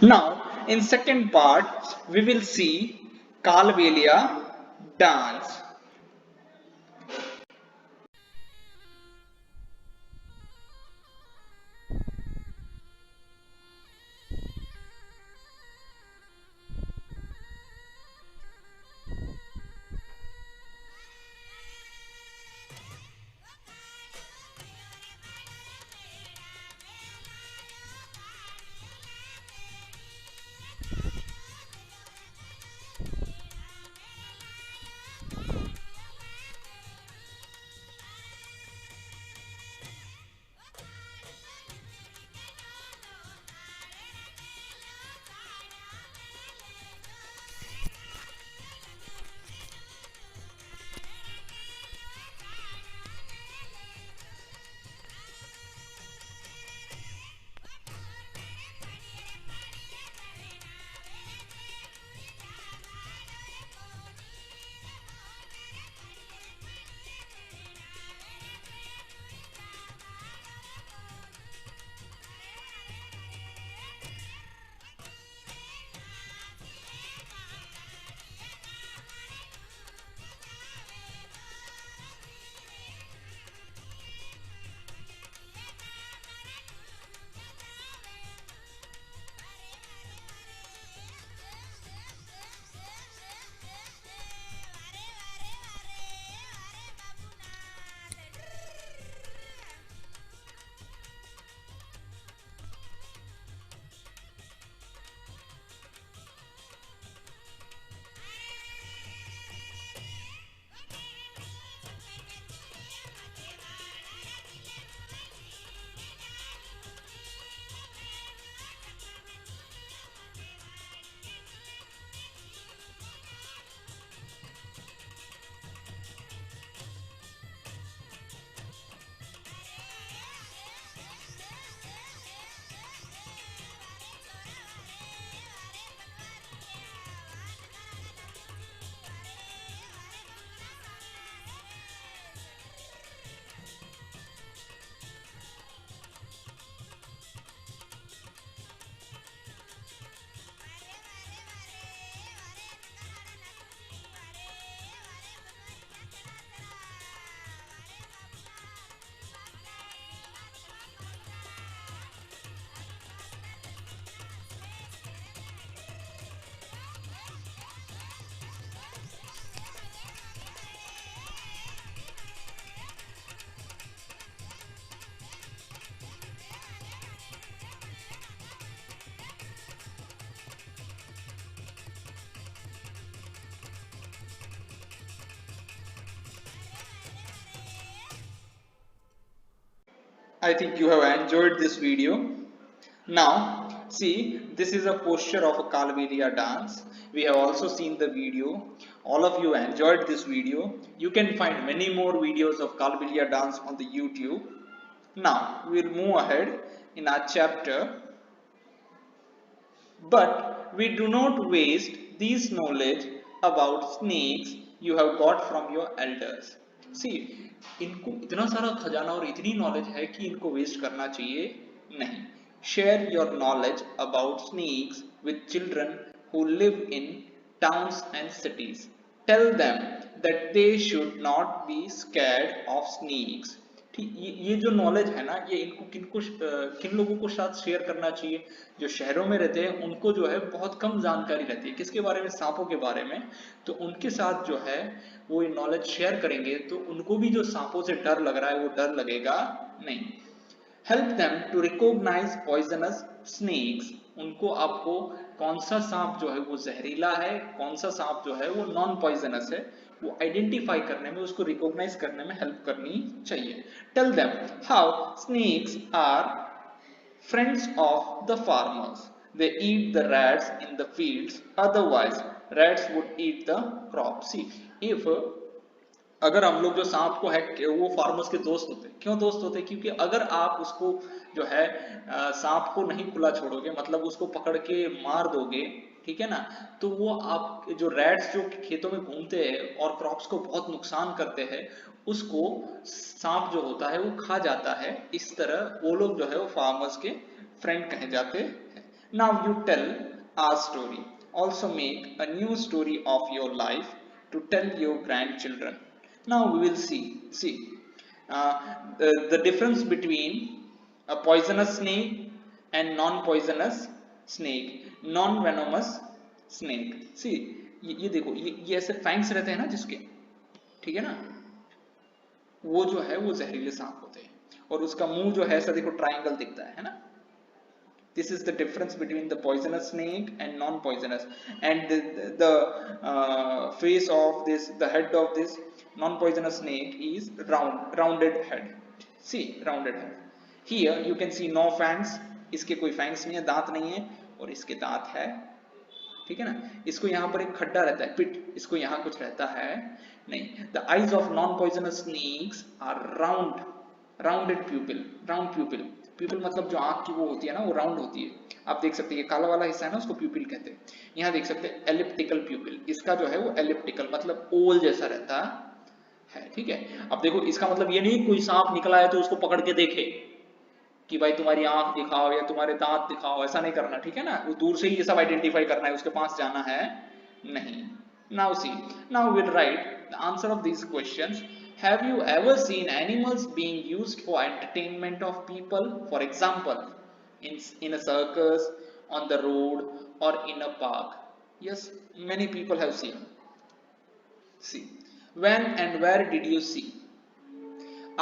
Now, in second part, we will see Kalbelia dance. I think you have enjoyed this video. Now, see, this is a posture of a Kalbelia dance. We have also seen the video. All of you enjoyed this video. You can find many more videos of Kalbelia dance on the YouTube. Now, we'll move ahead in our chapter. But we do not waste these knowledge about snakes you have got from your elders. See, इनको इतना सारा खजाना और इतनी knowledge है कि इनको waste करना चाहिए नहीं. Share your knowledge about snakes with children who live in towns and cities. Tell them that they should not be scared of snakes. ठीक, ये जो नॉलेज है ना, ये इनको किन लोगों को साथ शेयर करना चाहिए. जो शहरों में रहते हैं उनको जो है बहुत कम जानकारी रहती है किसके बारे में, सांपों के बारे में. तो उनके साथ जो है वो ये नॉलेज शेयर करेंगे तो उनको भी जो सांपों से डर लग रहा है वो डर लगेगा नहीं. Help them to recognise poisonous snakes. उनको आपको कौन सा सांप जो है वो जहरीला है, कौन सा सांप जो है वो नॉन पॉइजनस है, वो आइडेंटिफाई करने में, उसको रिकॉग्नाइज करने में हेल्प करनी चाहिए. Tell them how snakes are friends of the farmers. They eat the rats in the fields, otherwise rats would eat the crop. See, if अगर हम लोग जो सांप को है वो फार्मर्स के दोस्त होते, क्यों दोस्त होते, क्योंकि अगर आप उसको जो है सांप को नहीं खुला छोड़ोगे, मतलब उसको पकड़ के मार दोगे, ठीक है ना, तो वो आप जो रैट्स जो खेतों में घूमते हैं और क्रॉप्स को बहुत नुकसान करते हैं, उसको सांप जो होता है वो खा जाता है. इस तरह वो लोग जो है वो फार्मर्स के फ्रेंड कहे जाते हैं. Now you tell our story. Also make a new story of your life to tell your grandchildren. Now we will see the difference between a poisonous snake and non-poisonous snake, non-venomous snake. See, ये देखो, ये ऐसे fangs रहते हैं ना जिसके, ठीक है ना, वो जो है वो जहरीले सांप होते हैं, और उसका मुंह जो है ऐसा देखो ट्रायंगल दिखता है ना. This is the difference between the poisonous snake and non-poisonous. And the face of this, the head of this non-poisonous snake is rounded head. See, rounded head. Here you can see no fangs. इसके कोई fangs नहीं है, दांत नहीं है, और इसके दांत है, ठीक है ना. इसको यहाँ पर एक खड्डा रहता है, पिट, इसको यहाँ कुछ रहता है नहीं. The eyes of non-poisonous snakes are rounded pupil, round pupil. प्यूपिल मतलब जो आंख की वो होती है ना, वो राउंड होती है. आप देख सकते हैं ये काला वाला हिस्सा है ना, उसको प्यूपिल कहते हैं. यहाँ देख सकते हैं एलिप्टिकल प्यूपिल, इसका जो है वो एलिप्टिकल मतलब ओवल जैसा रहता है, ठीक है. अब देखो इसका मतलब ये नहीं कोई सांप निकला है तो उसको पकड़ के देखे कि भाई तुम्हारी आंख दिखाओ या तुम्हारे दांत दिखाओ, ऐसा नहीं करना, ठीक है ना. वो दूर से ही ये सब आइडेंटिफाई करना है, उसके पास जाना है नहीं. Now see, now will write the answer of these questions. Have you ever seen animals being used for entertainment of people? For example, in a circus, on the road, or in a park? Yes, many people have seen. See, when and where did you see?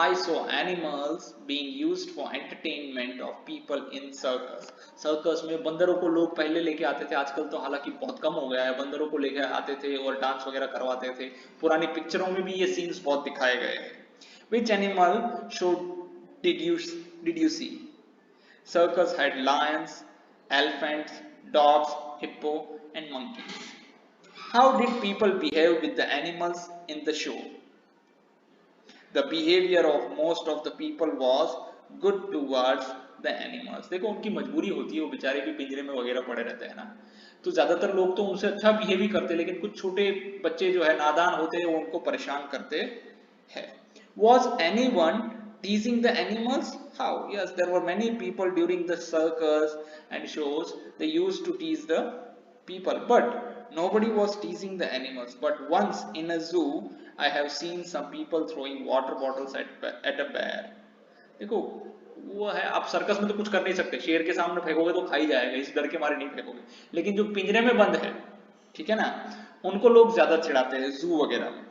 I saw animals being used for entertainment of people in circus. Circus में बंदरों को लोग पहले लेके आते थे, आजकल तो हालांकि बहुत कम हो गया है. बंदरों को लेके आते थे और डांस वगैरह करवाते थे. पुरानी पिक्चरों में भी ये सीन्स बहुत दिखाए गए हैं. Which animal show did you see? Circus had lions, elephants, dogs, hippo, and monkeys. How did people behave with the animals in the show? The behavior of most of the people was good towards the animals. देखो उनकी मजबूरी होती है, वो बेचारे भी पिंजरे में वगैरह पड़े रहते हैं ना, तो ज्यादातर लोग तो उनसे अच्छा बिहेव ही करते हैं, लेकिन कुछ छोटे बच्चे जो है नादान होते हैं वो उनको परेशान करते हैं. Was anyone teasing the animals? How? Yes, there were many people during the circus and shows. They used to tease the people, but nobody was teasing the animals. But once in a zoo I have seen some people throwing water bottles at a bear. देखो वो है, आप circus में तो कुछ कर नहीं सकते, शेर के सामने फेंकोगे तो खा ही जाएगा, इस डर के मारे नहीं फेंकोगे. लेकिन जो पिंजरे में बंद है, ठीक है ना, उनको लोग ज्यादा चिढ़ाते हैं जू वगैरह में.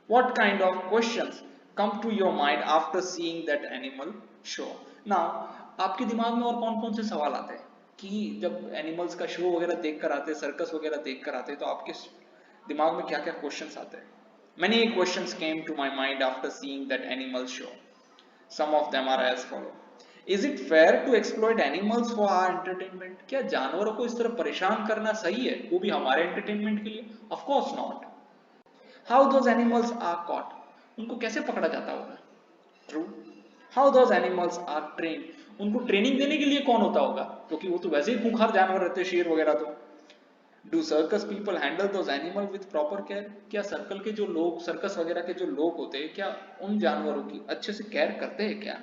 What kind of questions come to your mind after seeing that animal show? Now आपके दिमाग में और कौन कौन से सवाल आते हैं कि जब एनिमल्स का शो वगैरह देख कर आते हैं, सर्कस वगैरह देख कर आते हैं, तो आपके दिमाग में क्या क्या क्वेश्चंस आते हैं? Many questions came to my mind after seeing that animal show. Some of them are as follow. Is it fair to exploit animals for our entertainment? क्या जानवरों को इस तरह परेशान करना सही है, वो भी हमारे एंटरटेनमेंट के लिए? Of course not. How those animals are caught? उनको कैसे पकड़ा जाता होगा? True. How those animals are trained? उनको ट्रेनिंग देने के लिए कौन होता होगा, क्योंकि वो तो वैसे ही खूंखार जानवर रहते हैं, शेर वगैरह. तो Do circus people handle those animals with proper care? क्या सर्कल के जो लोग, सर्कस वगैरह के जो लोग होते हैं, क्या उन जानवरों की अच्छे से केयर करते हैं क्या?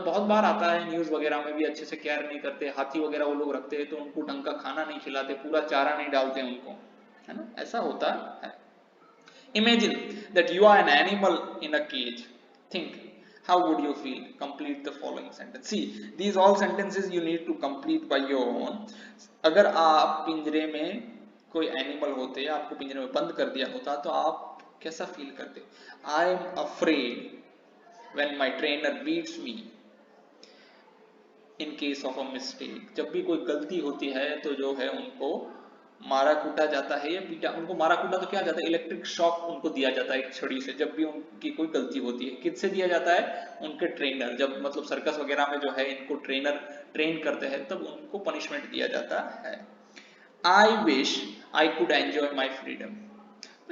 बहुत बार आता है न्यूज वगैरह में भी, अच्छे से केयर नहीं करते. हाथी वगैरह वो लोग रखते हैं तो उनको ढंग का खाना नहीं खिलाते, पूरा चारा नहीं डालते उनको, है ना, ऐसा होता है. Imagine that you are an animal in a cage. Think, how would you feel? Complete the following sentence. See, these all sentences you need to complete by your own. अगर आप पिंजरे में कोई एनिमल होते, आपको पिंजरे में बंद कर दिया होता, तो आप कैसा फील करते? I am afraid when my trainer beats me in case of a mistake. जब भी कोई गलती होती है तो जो है उनको मारा कूटा जाता है या पीटा. उनको मारा कूटा तो क्या जाता है, इलेक्ट्रिक शॉक उनको दिया जाता है एक छड़ी से, जब भी उनकी कोई गलती होती है. किससे दिया जाता है? उनके ट्रेनर. जब मतलब सर्कस वगैरह में जो है इनको ट्रेनर ट्रेन करते हैं, तब उनको पनिशमेंट दिया जाता है. I wish I could enjoy my freedom.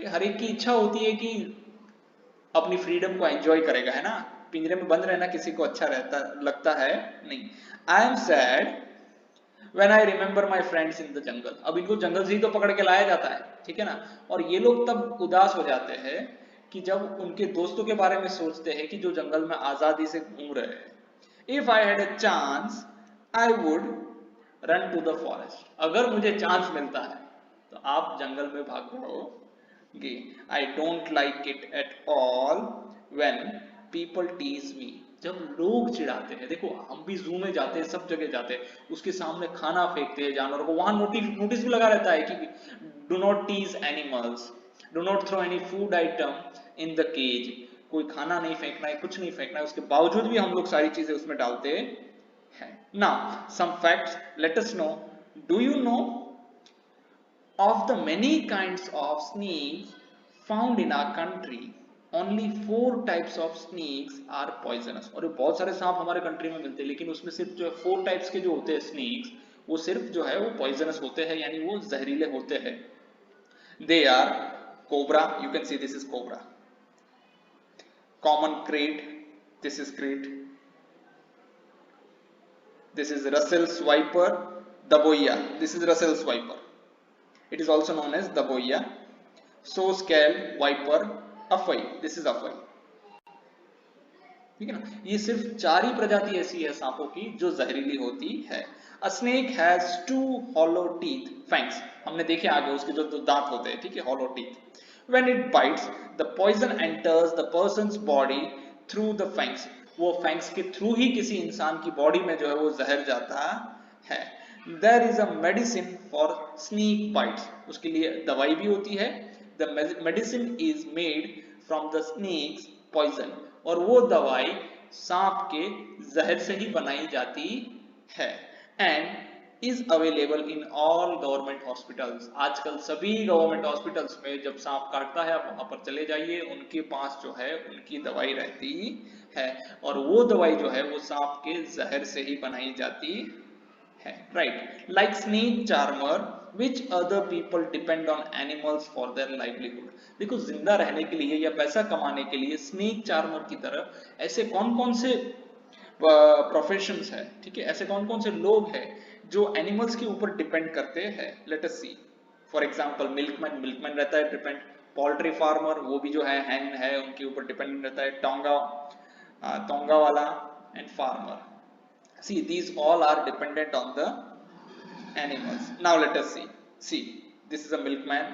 हर एक की इच्छा होती है कि अपनी फ्रीडम को एंजॉय करेगा, है ना. पिंजरे में बंद रहना किसी को अच्छा लगता है नहीं. I am sad When I remember my friends in the jungle. अब इनको जंगल से ही तो पकड़ के लाया जाता है, ठीक है ना. और ये लोग तब उदास हो जाते हैं कि जब उनके दोस्तों के बारे में सोचते हैं कि जो जंगल में आजादी से घूम रहे हैं. If I had a chance I would run to the forest. अगर मुझे चांस मिलता है तो आप जंगल में भाग जाओगे। I don't like it at all when people tease me. जब लोग चिढ़ाते हैं, देखो हम भी जू में जाते हैं, सब जगह जाते हैं, उसके सामने खाना फेंकते हैं जानवर को, वहां नोटिस भी लगा रहता है कि do not tease animals, do not throw any food item in the cage. कोई खाना नहीं फेंकना है, कुछ नहीं फेंकना है, उसके बावजूद भी हम लोग सारी चीजें उसमें डालते हैं। Now, some facts, let us know. Do you know of the many kinds of snakes found in our country? Only 4 types of snakes are poisonous. और बहुत सारे सांप हमारे कंट्री में मिलते हैं, लेकिन उसमें सिर्फ जो 4 टाइप्स के जो होते हैं स्नेक्स, वो सिर्फ जो है वो पॉइजनस होते हैं, यानी वो जहरीले होते हैं। They are cobra. You can see this is cobra. Common krait. This is krait. This is Russell's viper, Daboia. This is Russell's viper. It is also known as Daboia. So-scaled viper, Afai. This is Afai. ठीक है ना, ये सिर्फ 4 ही प्रजाति ऐसी है सांपों की जो जहरीली होती है। A snake has 2 hollow teeth, fangs. हमने देखे आगे उसके जो दांत होते हैं, ठीक है, hollow teeth. When it bites, the poison enters the person's body through the fangs. वो फैंग्स के थ्रू ही किसी इंसान की बॉडी में जो है वो जहर जाता है। There is a medicine for snake bites. उसके लिए दवाई भी होती है। The medicine is made from the snake's poison. और वो दवाई सांप के जहर से ही बनाई जाती है। And is available in all government hospitals. आजकल सभी गवर्नमेंट हॉस्पिटल्स में जब सांप काटता है आप वहां पर चले जाइए, उनके पास जो है उनकी दवाई रहती है, और वो दवाई जो है वो सांप के जहर से ही बनाई जाती है। Right, like snake charmer which other people depend on animals for their livelihood. देखो जिंदा रहने के लिए या पैसा कमाने के लिए स्नेक चार्मर की तरह ऐसे कौन कौन से प्रोफेशंस है, ठीक है, ऐसे कौन कौन से लोग हैं जो एनिमल्स के ऊपर डिपेंड करते हैं। Let us see, for example milkman, milkman रहता है डिपेंड। पोल्ट्री फार्मर, वो भी जो है हैन है, उनके ऊपर डिपेंड रहता है। टोंगा वाला and farmer, see these all are dependent on the animals. Now let us see this is a milkman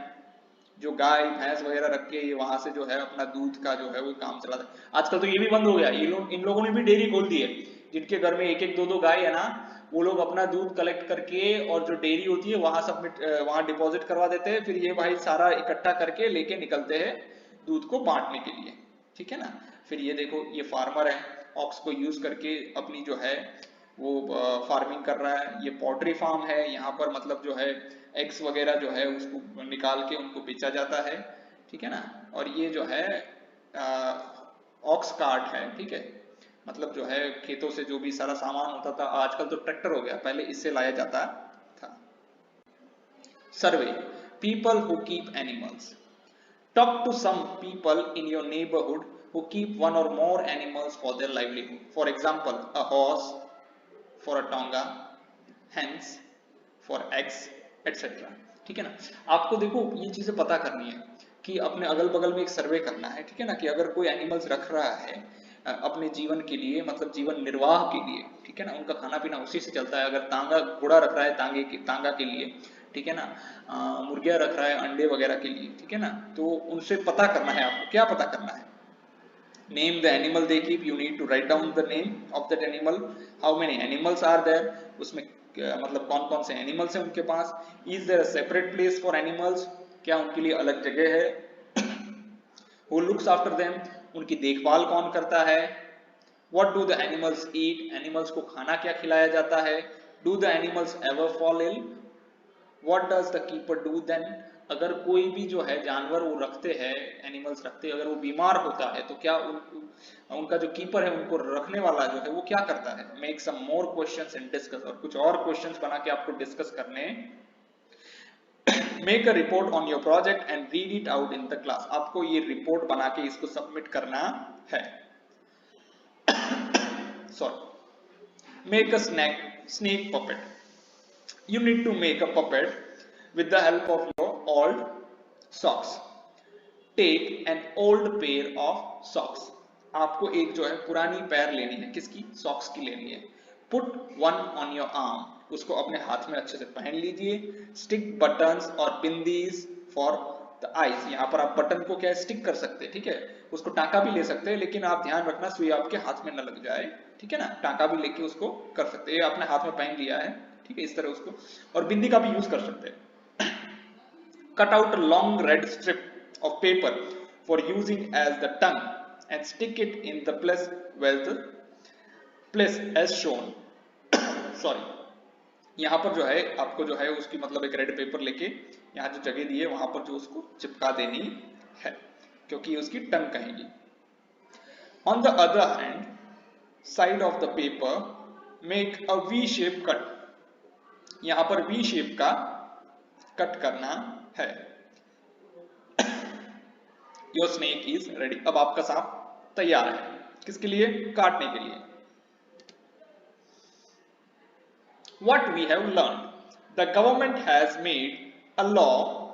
जो गाय भैंस वगैरह रख के ये वहां से जो है अपना दूध का जो है वो काम चलाता है। आजकल तो ये भी बंद हो गया, ये लोग, इन लोगों ने भी डेयरी खोल दी है। जिनके घर में एक एक दो दो गाय है ना, वो लोग अपना दूध कलेक्ट करके और जो डेयरी होती है वहां सबमिट, वहां डिपॉजिट करवा देते हैं, फिर ये भाई सारा इकट्ठा करके लेके निकलते हैं दूध को बांटने के लिए, ठीक है ना। फिर ये देखो ये फार्मर है, ऑक्स को यूज करके अपनी जो है वो फार्मिंग कर रहा है। ये पोल्ट्री फार्म है, यहाँ पर मतलब जो है एग्स वगैरह जो है उसको निकाल के उनको बेचा जाता है, ठीक है ना। और ये जो है ऑक्स कार्ट है, ठीक है, मतलब जो है खेतों से जो भी सारा सामान होता था, आजकल तो ट्रैक्टर हो गया, पहले इससे लाया जाता था। Survey, people who keep animals. Talk to some people in your neighbourhood who keep one or more animals for their livelihood. For example, a horse for a tonga, hens for eggs, etc. ठीक है ना। आपको देखो ये चीजें पता करनी है कि अपने अगल बगल में एक सर्वे करना है, ठीक है ना, कि अगर कोई एनिमल्स रख रहा है अपने जीवन के लिए, मतलब जीवन निर्वाह के लिए, ठीक है ना, उनका खाना पीना उसी से चलता है। अगर तांगा घोड़ा रख रहा है तांगा के लिए, ठीक है ना, मुर्गियां रख रहा है अंडे वगैरह के लिए, ठीक है ना, तो उनसे पता करना है। आपको क्या पता करना है? Name the animal they keep. You need to write down the name of that animal. How many animals are there? उसमें मतलब कौन कौन से एनिमल्स हैं उनके पास। Is there a separate place for animals? क्या उनके लिए अलग जगह है? Who looks after them? उनकी देखभाल कौन करता है? What do the animals eat? Animals को खाना क्या खिलाया जाता है? Do the animals ever fall ill? What does the keeper do then? अगर कोई भी जो है जानवर वो रखते हैं, एनिमल्स रखते हैं, अगर वो बीमार होता है तो क्या उनका जो कीपर है, उनको रखने वाला जो है वो क्या करता है? Make some more questions and discuss, और कुछ और क्वेश्चंस बना के आपको डिस्कस करने। Make a report on your project and read it out in the class. आपको ये रिपोर्ट बना के इसको सबमिट करना है। Sorry, make a snake puppet. You need to make a puppet with the help of your old socks. Take an old pair of socks. आपको एक जो है पुरानी पैर लेनी है, किसकी? सॉक्स की लेनी है। Put one on your arm, उसको अपने हाथ में अच्छे से पहन लीजिए। स्टिक बटन्स और बिंदीज फॉर द आईज, यहाँ पर आप बटन को क्या स्टिक कर सकते हैं, ठीक है, उसको टाका भी ले सकते हैं, लेकिन आप ध्यान रखना सुई आपके हाथ में न लग जाए, ठीक है ना, टाका भी लेके उसको कर सकते हैं, ये आपने हाथ में पहन लिया है, ठीक है, इस तरह उसको, और बिंदी का भी यूज कर सकते हैं। Cut out a long red strip of paper for using as the tongue and stick it in the place as shown. Sorry, यहाँ पर जो है आपको जो है उसकी मतलब एक रेड पेपर लेके यहाँ जो जगह दी है वहां पर जो उसको चिपका देनी है, क्योंकि ये उसकी टंग कहेगी। On the other hand, side of the paper make a V shape cut, यहाँ पर V shape का कट करना है। Your snake is ready, अब आपका सांप तैयार है, किसके लिए, काटने के लिए। What we have learned, the government has made a law